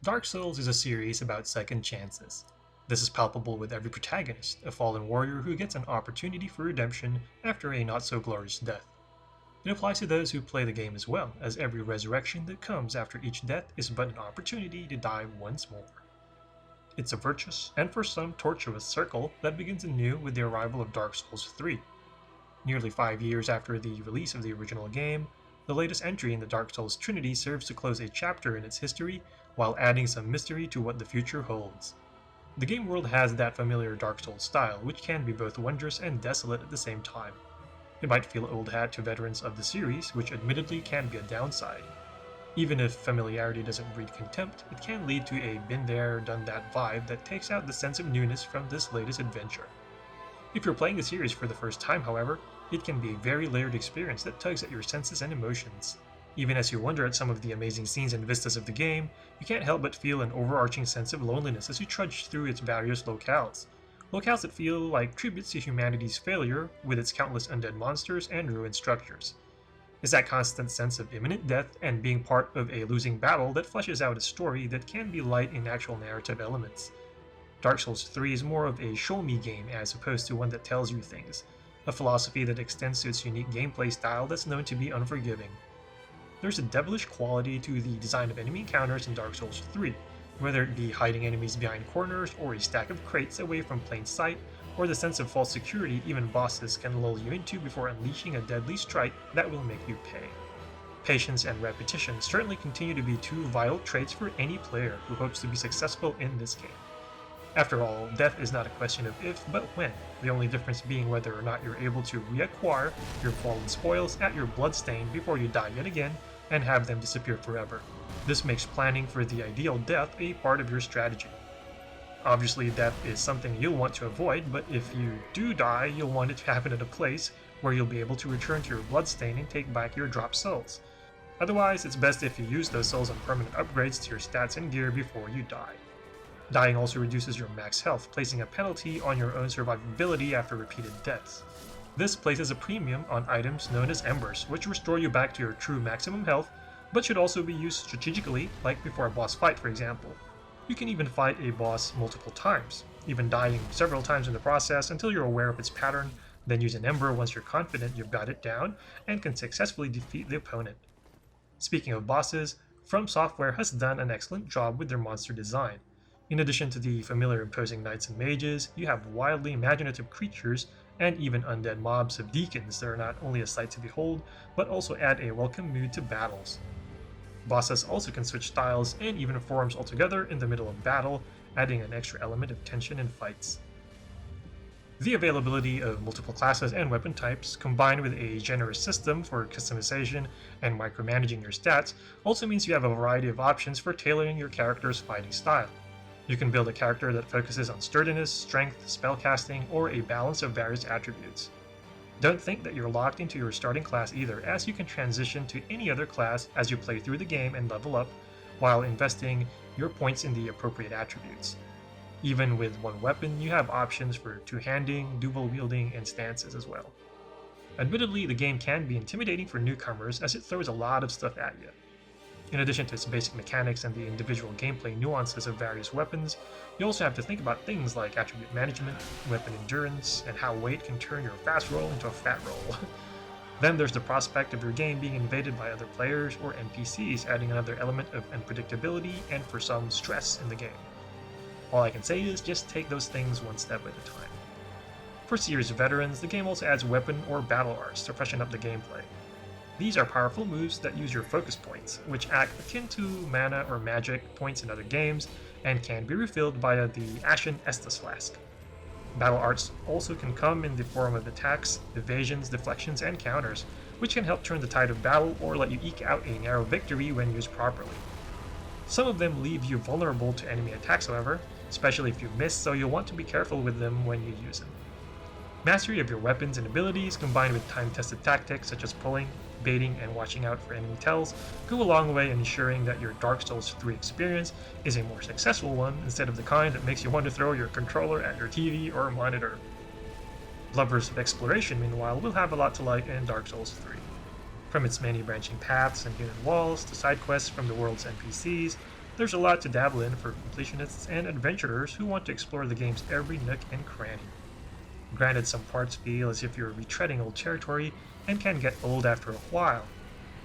Dark Souls is a series about second chances. This is palpable with every protagonist, a fallen warrior who gets an opportunity for redemption after a not-so-glorious death. It applies to those who play the game as well, as every resurrection that comes after each death is but an opportunity to die once more. It's a virtuous, and for some tortuous circle that begins anew with the arrival of Dark Souls 3. Nearly 5 years after the release of the original game, the latest entry in the Dark Souls trinity serves to close a chapter in its history while adding some mystery to what the future holds. The game world has that familiar Dark Souls style, which can be both wondrous and desolate at the same time. It might feel old hat to veterans of the series, which admittedly can be a downside. Even if familiarity doesn't breed contempt, it can lead to a been there, done that vibe that takes out the sense of newness from this latest adventure. If you're playing the series for the first time, however, it can be a very layered experience that tugs at your senses and emotions. Even as you wonder at some of the amazing scenes and vistas of the game, you can't help but feel an overarching sense of loneliness as you trudge through its various locales. Locales that feel like tributes to humanity's failure with its countless undead monsters and ruined structures. It's that constant sense of imminent death and being part of a losing battle that fleshes out a story that can be light in actual narrative elements. Dark Souls 3 is more of a show-me game as opposed to one that tells you things, a philosophy that extends to its unique gameplay style that's known to be unforgiving. There's a devilish quality to the design of enemy encounters in Dark Souls 3, whether it be hiding enemies behind corners or a stack of crates away from plain sight, or the sense of false security even bosses can lull you into before unleashing a deadly strike that will make you pay. Patience and repetition certainly continue to be two vital traits for any player who hopes to be successful in this game. After all, death is not a question of if, but when, the only difference being whether or not you're able to reacquire your fallen spoils at your bloodstain before you die yet again and have them disappear forever. This makes planning for the ideal death a part of your strategy. Obviously, death is something you'll want to avoid, but if you do die, you'll want it to happen at a place where you'll be able to return to your bloodstain and take back your dropped souls. Otherwise, it's best if you use those souls on permanent upgrades to your stats and gear before you die. Dying also reduces your max health, placing a penalty on your own survivability after repeated deaths. This places a premium on items known as embers, which restore you back to your true maximum health, but should also be used strategically, like before a boss fight for example. You can even fight a boss multiple times, even dying several times in the process until you're aware of its pattern, then use an ember once you're confident you've got it down and can successfully defeat the opponent. Speaking of bosses, From Software has done an excellent job with their monster design. In addition to the familiar imposing knights and mages, you have wildly imaginative creatures and even undead mobs of deacons that are not only a sight to behold, but also add a welcome mood to battles. Bosses also can switch styles and even forms altogether in the middle of battle, adding an extra element of tension in fights. The availability of multiple classes and weapon types, combined with a generous system for customization and micromanaging your stats, also means you have a variety of options for tailoring your character's fighting style. You can build a character that focuses on sturdiness, strength, spellcasting, or a balance of various attributes. Don't think that you're locked into your starting class either, as you can transition to any other class as you play through the game and level up, while investing your points in the appropriate attributes. Even with one weapon, you have options for two-handing, dual-wielding, and stances as well. Admittedly, the game can be intimidating for newcomers as it throws a lot of stuff at you. In addition to its basic mechanics and the individual gameplay nuances of various weapons, you also have to think about things like attribute management, weapon endurance, and how weight can turn your fast roll into a fat roll. Then there's the prospect of your game being invaded by other players or NPCs, adding another element of unpredictability and for some stress in the game. All I can say is just take those things one step at a time. For series veterans, the game also adds weapon or battle arts to freshen up the gameplay. These are powerful moves that use your focus points, which act akin to mana or magic points in other games, and can be refilled via the Ashen Estus Flask. Battle arts also can come in the form of attacks, evasions, deflections, and counters, which can help turn the tide of battle or let you eke out a narrow victory when used properly. Some of them leave you vulnerable to enemy attacks however, especially if you miss, so you'll want to be careful with them when you use them. Mastery of your weapons and abilities, combined with time-tested tactics such as pulling, baiting, and watching out for enemy tells, go a long way in ensuring that your Dark Souls 3 experience is a more successful one instead of the kind that makes you want to throw your controller at your TV or monitor. Lovers of exploration, meanwhile, will have a lot to like in Dark Souls 3. From its many branching paths and hidden walls to side quests from the world's NPCs, There's a lot to dabble in for completionists and adventurers who want to explore the game's every nook and cranny. Granted, some parts feel as if you're retreading old territory and can get old after a while.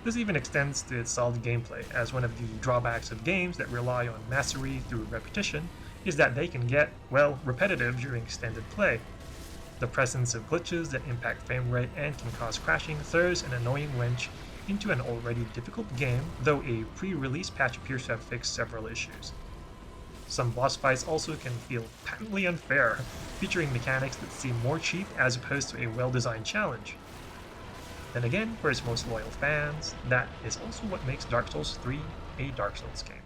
This even extends to its solid gameplay, as one of the drawbacks of games that rely on mastery through repetition is that they can get, well, repetitive during extended play. The presence of glitches that impact frame rate and can cause crashing throws an annoying wrench into an already difficult game, though a pre-release patch appears to have fixed several issues. Some boss fights also can feel patently unfair, featuring mechanics that seem more cheap as opposed to a well-designed challenge. Then again, for its most loyal fans, that is also what makes Dark Souls 3 a Dark Souls game.